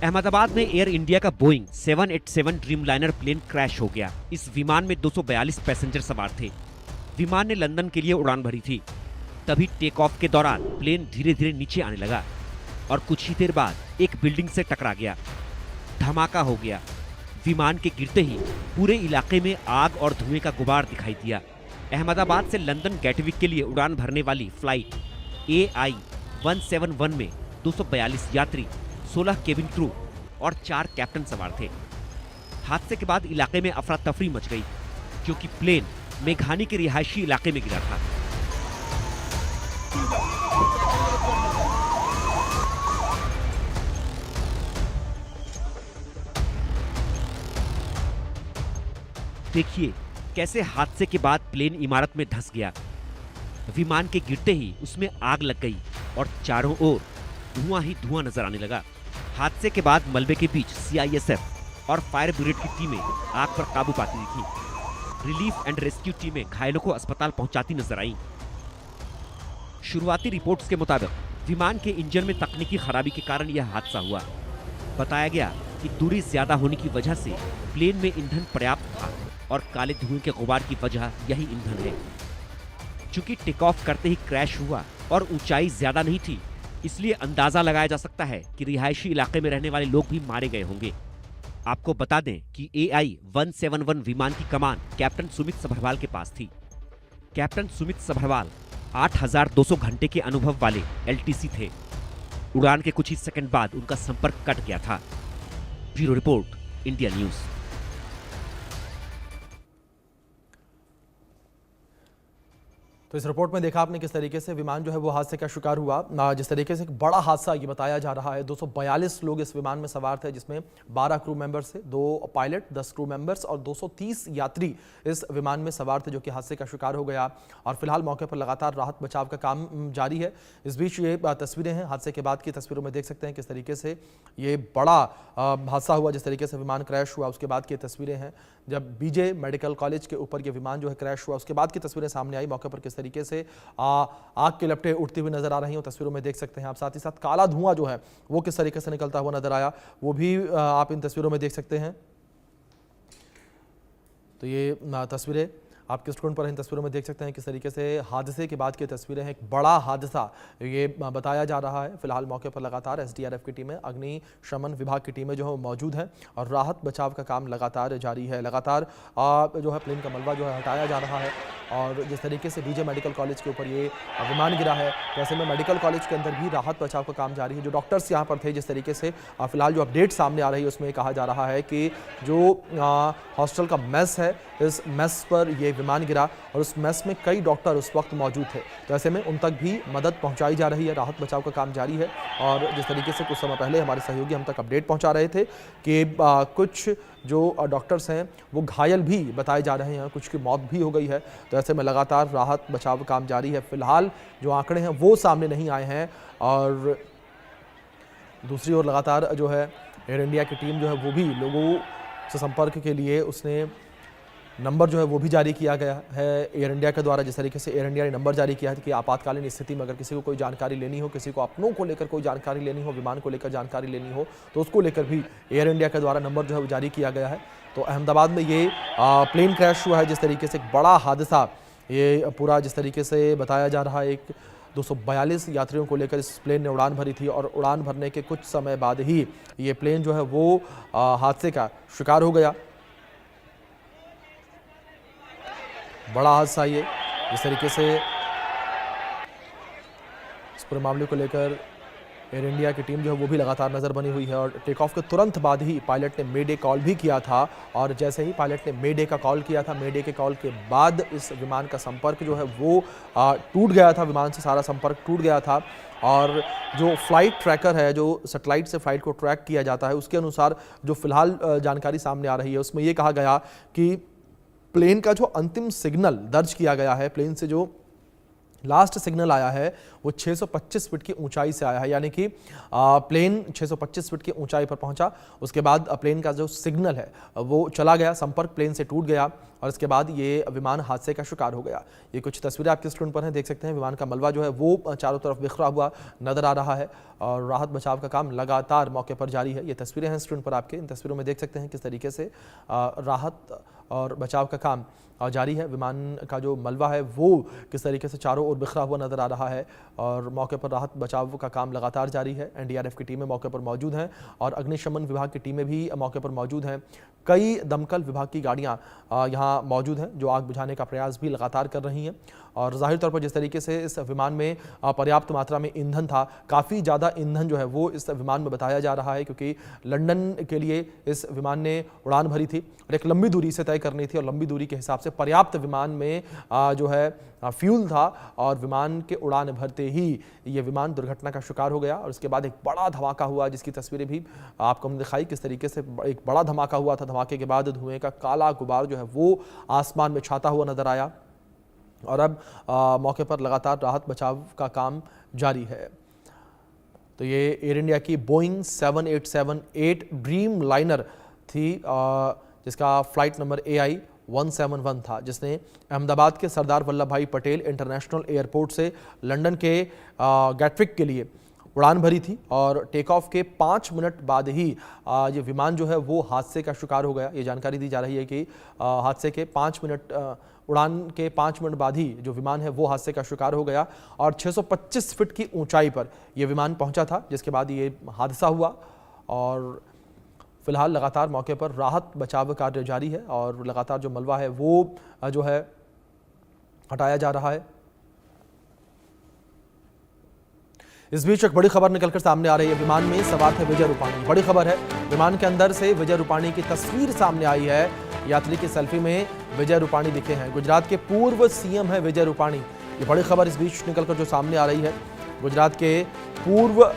अहमदाबाद में air India का Boeing 787 Dreamliner plane crash हो गया। इस विमान में 242 पैसेंजर सवार थे। विमान ने लंदन के लिए उड़ान भरी थी। तभी टेक ऑफ के दौरान प्लेन धीरे धीरे नीचे आने लगा और कुछ ही देर बाद एक बिल्डिंग से टकरा गया। धमाका हो गया। विमान के गिरते ही पूरे इलाके में आग और धुएं का गुबार दिखाई दिया। अहमदाबाद से लंदन गैटविक के लिए उड़ान भरने वाली फ्लाइट AI-171 में 242 यात्री, 16 केबिन क्रू और 4 कैप्टन सवार थे। हादसे के बाद इलाके में अफरा तफरी मच गई क्योंकि प्लेन मेघानी के रिहायशी इलाके में गिरा था। देखिए कैसे हादसे के बाद प्लेन इमारत में धंस गया। विमान के गिरते ही उसमें आग लग गई और चारों ओर धुआं ही धुआं नजर आने लगा। हादसे के बाद मलबे के बीच CISF और फायर ब्रिगेड की टीमें आग पर काबू पाती दिखी। रिलीफ एंड रेस्क्यू टीमें घायलों को अस्पताल पहुंचाती नजर आईं। शुरुआती रिपोर्ट्स के मुताबिक विमान के इंजन में तकनीकी खराबी के कारण यह हादसा हुआ। बताया गया कि दूरी ज्यादा होने की वजह से प्लेन में ईंधन पर्याप्त था और काले धुएं के गुबार की वजह यही ईंधन है। चूंकि टेक ऑफ करते ही क्रैश हुआ और ऊंचाई ज्यादा नहीं थी, इसलिए अंदाजा लगाया जा सकता है कि रिहायशी इलाके में रहने वाले लोग भी मारे गए होंगे। आपको बता दें कि AI-171 विमान की कमान कैप्टन सुमित सभरवाल के पास थी। कैप्टन सुमित सभरवाल 8200 घंटे के अनुभव वाले LTC थे। उड़ान के कुछ ही सेकंड बाद उनका संपर्क कट गया था। Bureau report, India news. तो इस रिपोर्ट में देखा आपने किस तरीके से विमान जो है वो हादसे का शिकार हुआ। जिस तरीके से एक बड़ा हादसा ये बताया जा रहा है। 242 लोग इस विमान में सवार थे, जिसमें 12 क्रू मेंबर्स थे, 2 पायलट, 10 क्रू मेंबर्स और 230 यात्री इस विमान में सवार थे, जो कि हादसे का शिकार हो गया। और फिलहाल मौके पर लगातार राहत बचाव का काम जारी है। इस बीच ये तस्वीरें हैं हादसे के बाद की तस्वीरों में देख सकते हैं किस तरीके से ये बड़ा हादसा हुआ। जिस तरीके से विमान क्रैश हुआ उसके बाद की तस्वीरें हैं जब BJ मेडिकल कॉलेज के ऊपर ये विमान जो है क्रैश हुआ, उसके बाद की तस्वीरें सामने आई। मौके पर किस तरीके से आग के लपटें उठती हुई नजर आ रही हैं, तस्वीरों में देख सकते हैं आप। साथ ही साथ काला धुआं जो है वो किस तरीके से निकलता हुआ नजर आया, वो भी आप इन तस्वीरों में देख सकते हैं। तो ये तस्वीरें आपके स्क्रीन पर इन तस्वीरों में देख सकते हैं किस तरीके से हादसे के बाद की तस्वीरें हैं। एक बड़ा हादसा ये बताया जा रहा है। फिलहाल मौके पर लगातार SDRF की टीमें, अग्निशमन विभाग की टीमें जो है मौजूद हैं और राहत बचाव का काम लगातार जारी है। लगातार जो है प्लेन का मलबा जो है हटाया जा रहा है। और जिस तरीके से BJ मेडिकल कॉलेज के ऊपर ये विमान गिरा है, वैसे में मेडिकल कॉलेज के अंदर भी राहत बचाव का काम जारी है। जो डॉक्टर्स यहाँ पर थे, जिस तरीके से फिलहाल जो अपडेट सामने आ रही है उसमें कहा जा रहा है कि जो हॉस्टल का मेस है, इस मेस पर ये विमान गिरा और उस मेस में कई डॉक्टर उस वक्त मौजूद थे। तो ऐसे में उन तक भी मदद पहुंचाई जा रही है, राहत बचाव का काम जारी है। और जिस तरीके से कुछ समय पहले हमारे सहयोगी हम तक अपडेट पहुंचा रहे थे कि कुछ जो डॉक्टर्स हैं वो घायल भी बताए जा रहे हैं, कुछ की मौत भी हो गई है। तो ऐसे में लगातार राहत बचाव का काम जारी है। फिलहाल जो आंकड़े हैं वो सामने नहीं आए हैं। और दूसरी ओर लगातार जो है एयर इंडिया की टीम जो है वो भी लोगों से संपर्क के लिए उसने नंबर जो है वो भी जारी किया गया है एयर इंडिया के द्वारा। जिस तरीके से एयर इंडिया ने नंबर जारी किया है कि आपातकालीन स्थिति में अगर किसी को कोई जानकारी लेनी हो, किसी को अपनों को लेकर कोई जानकारी लेनी हो, विमान को लेकर जानकारी लेनी हो, तो उसको लेकर भी एयर इंडिया के द्वारा नंबर जो है वो जारी किया गया है। तो अहमदाबाद में ये प्लेन क्रैश हुआ है। जिस तरीके से एक बड़ा हादसा ये पूरा जिस तरीके से बताया जा रहा है, एक 242 यात्रियों को लेकर इस प्लेन ने उड़ान भरी थी और उड़ान भरने के कुछ समय बाद ही ये प्लेन जो है वो हादसे का शिकार हो गया। बड़ा हादसा ये। इस तरीके से इस पूरे मामले को लेकर एयर इंडिया की टीम जो है वो भी लगातार नज़र बनी हुई है। और टेक ऑफ के तुरंत बाद ही पायलट ने मेडे कॉल भी किया था। और जैसे ही पायलट ने मेडे का कॉल किया था, मेडे के कॉल के बाद इस विमान का संपर्क जो है वो टूट गया था। विमान से सारा संपर्क टूट गया था। और जो फ्लाइट ट्रैकर है, जो सैटेलाइट से फ्लाइट को ट्रैक किया जाता है, उसके अनुसार जो फिलहाल जानकारी सामने आ रही है उसमें ये कहा गया कि प्लेन का जो अंतिम सिग्नल दर्ज किया गया है, प्लेन से जो लास्ट सिग्नल आया है वो 625 फीट की ऊंचाई से आया है, यानी कि प्लेन 625 फीट की ऊंचाई पर पहुंचा। उसके बाद प्लेन का जो सिग्नल है वो चला गया, संपर्क प्लेन से टूट गया और इसके बाद ये विमान हादसे का शिकार हो गया। ये कुछ तस्वीरें आपके स्क्रीन पर हैं, देख सकते हैं। विमान का मलबा जो है वो चारों तरफ बिखरा हुआ नजर आ रहा है और राहत बचाव का काम लगातार मौके पर जारी है। ये तस्वीरें हैं स्क्रीन पर आपके, इन तस्वीरों में देख सकते हैं किस तरीके से राहत और बचाव का काम जारी है। विमान का जो मलबा है वो किस तरीके से चारों ओर बिखरा हुआ नजर आ रहा है और मौके पर राहत बचाव का काम लगातार जारी है। एनडीआरएफ की टीमें मौके पर मौजूद हैं और अग्निशमन विभाग की टीमें भी मौके पर मौजूद हैं। कई दमकल विभाग की गाड़ियां यहां मौजूद हैं जो आग बुझाने का प्रयास भी लगातार कर रही हैं। और जाहिर तौर पर जिस तरीके से इस विमान में पर्याप्त मात्रा में ईंधन था, काफ़ी ज़्यादा ईंधन जो है वो इस विमान में बताया जा रहा है, क्योंकि लंदन के लिए इस विमान ने उड़ान भरी थी और एक लंबी दूरी से तय करनी थी और लंबी दूरी के हिसाब से पर्याप्त विमान में जो है फ्यूल था और विमान के उड़ान भरते ही ये विमान दुर्घटना का शिकार हो गया। और उसके बाद एक बड़ा धमाका हुआ जिसकी तस्वीरें भी आपको हमने दिखाई, किस तरीके से एक बड़ा धमाका हुआ था। धमाके के बाद धुएं का काला गुबार जो है वो आसमान में छाता हुआ नजर आया और अब मौके पर लगातार राहत बचाव का काम जारी है। तो ये एयर इंडिया की बोइंग 7878 ड्रीम लाइनर थी जिसका फ्लाइट नंबर AI 171 था, जिसने अहमदाबाद के सरदार वल्लभ भाई पटेल इंटरनेशनल एयरपोर्ट से लंदन के गैटविक के लिए उड़ान भरी थी और टेक ऑफ के 5 मिनट बाद ही ये विमान जो है वो हादसे का शिकार हो गया। ये जानकारी दी जा रही है कि हादसे के 5 मिनट उड़ान के 5 मिनट बाद ही जो विमान है वो हादसे का शिकार हो गया और 625 फीट की ऊंचाई पर यह विमान पहुंचा था, जिसके बाद ये हादसा हुआ। और फिलहाल लगातार मौके पर राहत बचाव कार्य जारी है और लगातार जो मलबा है वो जो है हटाया जा रहा है। इस बीच एक बड़ी खबर निकलकर सामने आ रही है। विमान में सवार थे विजय रूपाणी। बड़ी खबर है, विमान के अंदर से विजय रूपाणी की तस्वीर सामने आई है। यात्री की सेल्फी में विजय रूपाणी दिखे हैं। गुजरात के पूर्व CM है विजय रूपाणी। ये बड़ी खबर इस बीच निकलकर जो सामने आ रही है। गुजरात के पूर्व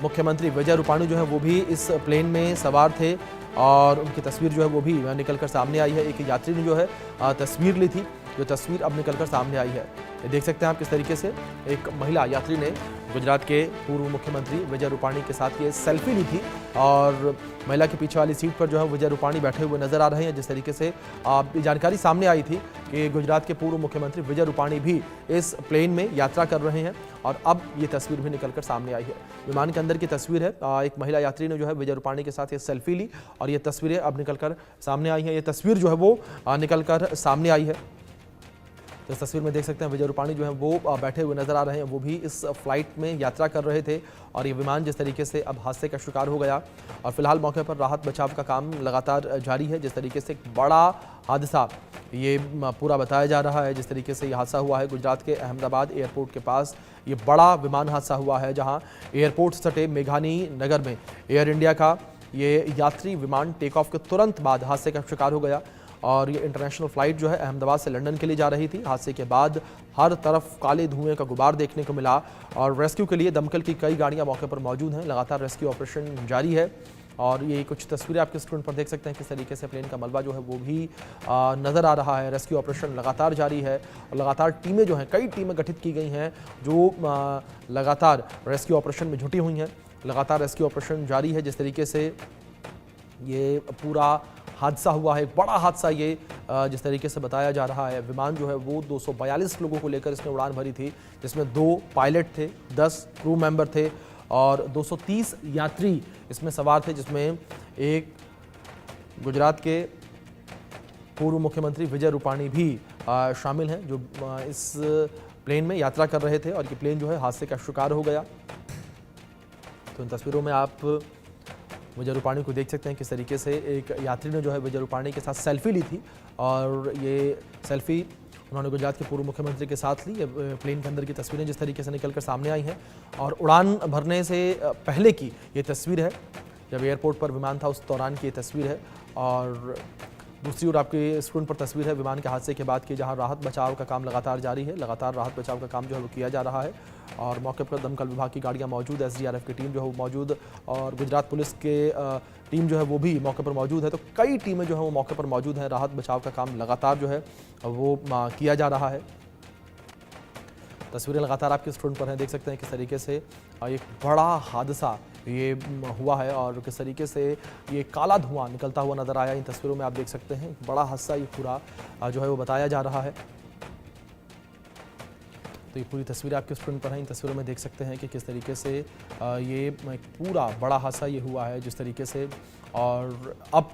मुख्यमंत्री विजय रूपाणी जो है वो भी इस प्लेन में सवार थे और उनकी तस्वीर जो है वो भी निकलकर सामने आई है। एक यात्री ने जो है तस्वीर ली थी, जो तस्वीर अब निकलकर सामने आई है। ये देख सकते हैं आप किस तरीके से एक महिला यात्री ने गुजरात के पूर्व मुख्यमंत्री विजय रूपाणी के साथ ये सेल्फी ली थी और महिला के पीछे वाली सीट पर जो है विजय रूपाणी बैठे हुए नजर आ रहे हैं। जिस तरीके से जानकारी सामने आई थी कि गुजरात के पूर्व मुख्यमंत्री विजय रूपाणी भी इस प्लेन में यात्रा कर रहे हैं और अब ये तस्वीर भी निकलकर सामने आई है। विमान के अंदर की तस्वीर है, एक महिला यात्री ने जो है विजय रूपाणी के साथ ये सेल्फी ली और ये तस्वीरें अब निकलकर सामने आई हैं। ये तस्वीर जो है वो निकलकर सामने आई है। इस तस्वीर में देख सकते हैं विजय रूपाणी जो है वो बैठे हुए नजर आ रहे हैं। वो भी इस फ्लाइट में यात्रा कर रहे थे और ये विमान जिस तरीके से अब हादसे का शिकार हो गया और फिलहाल मौके पर राहत बचाव का काम लगातार जारी है। जिस तरीके से एक बड़ा हादसा ये पूरा बताया जा रहा है, जिस तरीके से ये हादसा हुआ है गुजरात के अहमदाबाद एयरपोर्ट के पास ये बड़ा विमान हादसा हुआ है, जहाँ एयरपोर्ट से सटे मेघानी नगर में एयर इंडिया का ये यात्री विमान टेक ऑफ के तुरंत बाद हादसे का शिकार हो गया और ये इंटरनेशनल फ्लाइट जो है अहमदाबाद से लंदन के लिए जा रही थी। हादसे के बाद हर तरफ काले धुएं का गुबार देखने को मिला और रेस्क्यू के लिए दमकल की कई गाड़ियां मौके पर मौजूद हैं। लगातार रेस्क्यू ऑपरेशन जारी है और ये कुछ तस्वीरें आपके स्क्रीन पर देख सकते हैं किस तरीके से प्लेन का मलबा जो है वो भी नज़र आ रहा है। रेस्क्यू ऑपरेशन लगातार जारी है और लगातार टीमें जो हैं, कई टीमें गठित की गई हैं जो लगातार रेस्क्यू ऑपरेशन में जुटी हुई हैं। लगातार रेस्क्यू ऑपरेशन जारी है। जिस तरीके से ये पूरा हादसा हुआ है, एक बड़ा हादसा ये जिस तरीके से बताया जा रहा है। विमान जो है वो 242 लोगों को लेकर इसने उड़ान भरी थी, जिसमें 2 पायलट थे, 10 क्रू मेंबर थे और 230 यात्री इसमें सवार थे, जिसमें एक गुजरात के पूर्व मुख्यमंत्री विजय रूपाणी भी शामिल हैं, जो इस प्लेन में यात्रा कर रहे थे और ये प्लेन जो है हादसे का शिकार हो गया। तो इन तस्वीरों में आप विजय रूपाणी को देख सकते हैं किस तरीके से एक यात्री ने जो है विजय रूपाणी के साथ सेल्फी ली थी और ये सेल्फी उन्होंने गुजरात के पूर्व मुख्यमंत्री के साथ ली। प्लेन के अंदर की तस्वीरें जिस तरीके से निकलकर सामने आई हैं और उड़ान भरने से पहले की ये तस्वीर है, जब एयरपोर्ट पर विमान था उस दौरान की ये तस्वीर है। और दूसरी ओर आपकी स्क्रीन पर तस्वीर है विमान के हादसे के बाद की, जहां राहत बचाव का काम लगातार जारी है। लगातार राहत बचाव का काम जो है वो किया जा रहा है और मौके पर दमकल विभाग की गाड़ियां मौजूद, SDRF की टीम जो है वो मौजूद और गुजरात पुलिस के टीम जो है वो भी मौके पर मौजूद है। तो कई टीमें जो है वो मौके पर मौजूद हैं। राहत बचाव का काम लगातार जो है वो किया जा रहा है। तस्वीरें लगातार आपके स्क्रीन पर हैं, देख सकते हैं किस तरीके से एक बड़ा हादसा ये हुआ है और किस तरीके से ये काला धुआं निकलता हुआ नजर आया। इन तस्वीरों में आप देख सकते हैं बड़ा हादसा ये पूरा जो है वो बताया जा रहा है। तो ये पूरी तस्वीरें आपके स्क्रीन पर हैं। इन तस्वीरों में देख सकते हैं कि किस तरीके से ये एक पूरा बड़ा हादसा ये हुआ है जिस तरीके से, और अब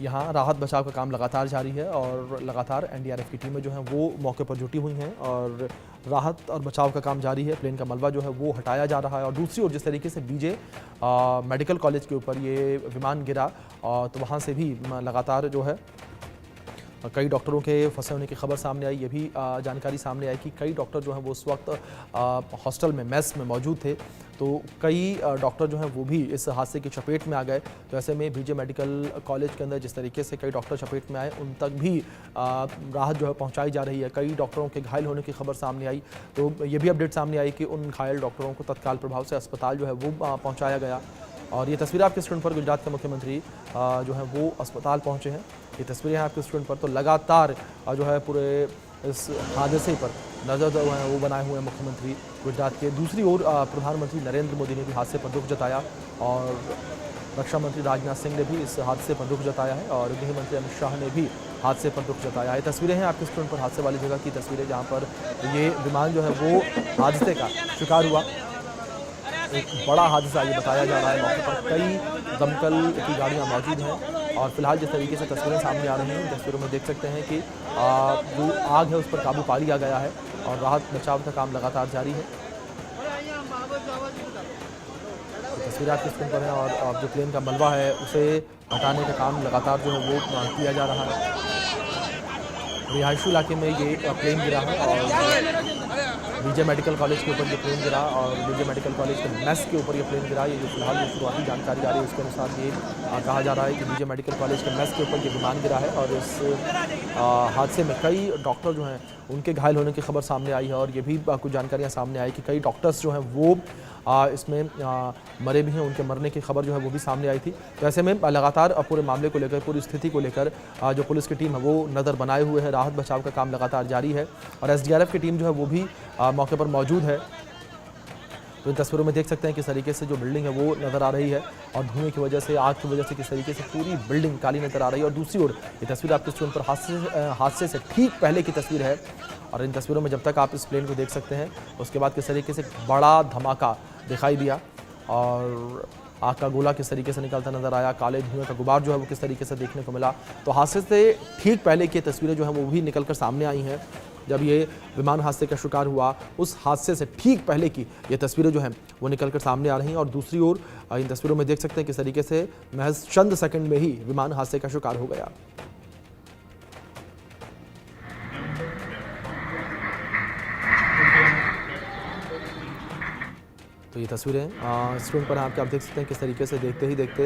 यहाँ राहत बचाव का काम लगातार जारी है और लगातार एनडीआरएफ की टीमें जो हैं वो मौके पर जुटी हुई हैं और राहत और बचाव का काम जारी है। प्लेन का मलबा जो है वो हटाया जा रहा है और दूसरी ओर जिस तरीके से बीजे मेडिकल कॉलेज के ऊपर ये विमान गिरा तो वहाँ से भी लगातार जो है कई डॉक्टरों के फंसे होने की खबर सामने आई। ये भी जानकारी सामने आई कि कई डॉक्टर जो हैं वो उस वक्त हॉस्टल में मेस में मौजूद थे, तो कई डॉक्टर जो हैं वो भी इस हादसे की चपेट में आ गए। तो ऐसे में बीजे मेडिकल कॉलेज के अंदर जिस तरीके से कई डॉक्टर चपेट में आए उन तक भी राहत जो है पहुंचाई जा रही है। कई डॉक्टरों के घायल होने की खबर सामने आई, तो ये भी अपडेट सामने आई कि उन घायल डॉक्टरों को तत्काल प्रभाव से अस्पताल जो है वो पहुँचाया गया। और ये तस्वीर आपके स्क्रीन पर गुजरात के मुख्यमंत्री जो है वो अस्पताल पहुंचे हैं। ये तस्वीरें हैं आपके स्क्रीन पर। तो लगातार जो है पूरे इस हादसे पर नज़र जो है वो बनाए हुए हैं मुख्यमंत्री गुजरात के। दूसरी ओर प्रधानमंत्री नरेंद्र मोदी ने भी हादसे पर दुख जताया और रक्षा मंत्री राजनाथ सिंह ने भी इस हादसे पर दुख जताया है और गृह मंत्री अमित शाह ने भी हादसे पर दुख जताया है। तस्वीरें हैं आपके स्क्रीन पर हादसे वाली जगह की तस्वीरें जहाँ पर ये विमान जो है वो हादसे का शिकार हुआ। एक बड़ा हादसा ये बताया जा रहा है। मौके पर कई दमकल की गाड़ियां मौजूद हैं और फिलहाल जिस तरीके से तस्वीरें सामने आ रही हैं, तस्वीरों में देख सकते हैं कि जो आग है उस पर काबू पा लिया गया है और राहत बचाव का काम लगातार जारी है। तो तस्वीरें आपके स्क्रीन पर हैं और जो प्लेन का मलबा है उसे हटाने का काम लगातार जो है वो किया जा रहा है। रिहायशी इलाके में ये प्लेन गिरा है और बीजे मेडिकल कॉलेज के ऊपर ये प्लेन गिरा और बीजे मेडिकल कॉलेज के मेस के ऊपर ये प्लेन गिरा। ये जो फिलहाल जो शुरुआती जानकारी आ रही है उसके अनुसार ये कहा जा रहा है कि बीजे मेडिकल कॉलेज के मेस के ऊपर ये विमान गिरा है और इस हादसे में कई डॉक्टर जो हैं उनके घायल होने की खबर सामने आई है और ये भी कुछ जानकारियाँ सामने आई कि कई डॉक्टर्स जो हैं वो इसमें मरे भी हैं, उनके मरने की खबर जो है वो भी सामने आई थी। तो ऐसे में लगातार पूरे मामले को लेकर, पूरी स्थिति को लेकर जो पुलिस की टीम है वो नज़र बनाए हुए है। राहत बचाव का काम लगातार जारी है और एसडीआरएफ की टीम जो है वो भी मौके पर मौजूद है। तो इन तस्वीरों में देख सकते हैं किस तरीके से जो बिल्डिंग है वो नज़र आ रही है और धुएं की वजह से, आग की वजह से किस तरीके से पूरी बिल्डिंग काली नज़र आ रही है। और दूसरी ओर ये तस्वीर आपके स्क्रीन पर हादसे से ठीक पहले की तस्वीर है और इन तस्वीरों में जब तक आप इस प्लेन को देख सकते हैं उसके बाद किस तरीके से बड़ा धमाका दिखाई दिया और आग का गोला किस तरीके से निकलता नजर आया, काले धुएं का गुबार जो है वो किस तरीके से देखने को मिला। तो हादसे से ठीक पहले की तस्वीरें जो हैं वो भी निकल कर सामने आई हैं। जब ये विमान हादसे का शिकार हुआ उस हादसे से ठीक पहले की ये तस्वीरें जो हैं वो निकल कर सामने आ रही हैं और दूसरी ओर इन तस्वीरों में देख सकते हैं किस तरीके से महज चंद सेकंड में ही विमान हादसे का शिकार हो गया। तो ये तस्वीरें स्क्रीन पर आप देख सकते हैं किस तरीके से देखते ही देखते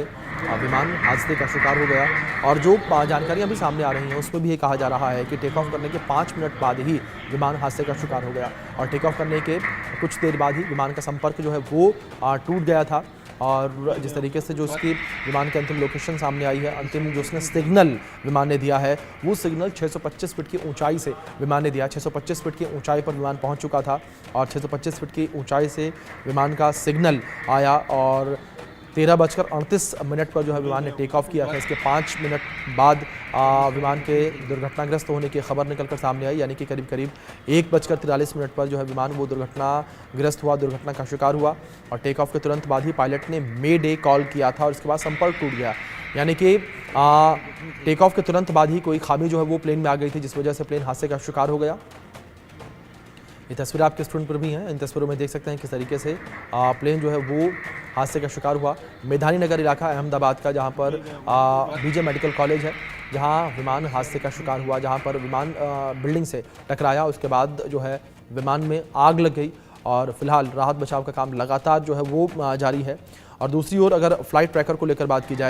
विमान हादसे का शिकार हो गया और जो जानकारियां भी सामने आ रही हैं उसमें भी ये कहा जा रहा है कि टेक ऑफ करने के 5 मिनट बाद ही विमान हादसे का शिकार हो गया और टेक ऑफ करने के कुछ देर बाद ही विमान का संपर्क जो है वो टूट गया था। और जिस तरीके से जो उसकी विमान की अंतिम लोकेशन सामने आई है, अंतिम जो उसने सिग्नल विमान ने दिया है वो सिग्नल 625 फीट की ऊंचाई से विमान ने दिया। 625 फीट की ऊंचाई पर विमान पहुंच चुका था और 625 फीट की ऊंचाई से विमान का सिग्नल आया और 13:38 पर जो है विमान ने टेक ऑफ किया था। इसके 5 मिनट बाद विमान के दुर्घटनाग्रस्त होने की खबर निकलकर सामने आई, यानी कि करीब 1:43 पर जो है विमान वो दुर्घटनाग्रस्त हुआ, दुर्घटना का शिकार हुआ और टेक ऑफ के तुरंत बाद ही पायलट ने मे डे कॉल किया था और इसके बाद संपर्क टूट गया। यानी कि टेक ऑफ के तुरंत बाद ही कोई खामी जो है वो प्लेन में आ गई थी जिस वजह से प्लेन हादसे का शिकार हो गया। ये तस्वीर आपके स्क्रीन पर भी हैं। इन तस्वीरों में देख सकते हैं किस तरीके से प्लेन जो है वो हादसे का शिकार हुआ। मेधानी नगर इलाका अहमदाबाद का, जहां पर बीजे मेडिकल कॉलेज है, जहां विमान हादसे का शिकार हुआ, जहां पर विमान बिल्डिंग से टकराया, उसके बाद जो है विमान में आग लग गई और फिलहाल राहत बचाव का काम लगातार जो है वो जारी है। और दूसरी ओर अगर फ्लाइट ट्रैकर को लेकर बात की जाए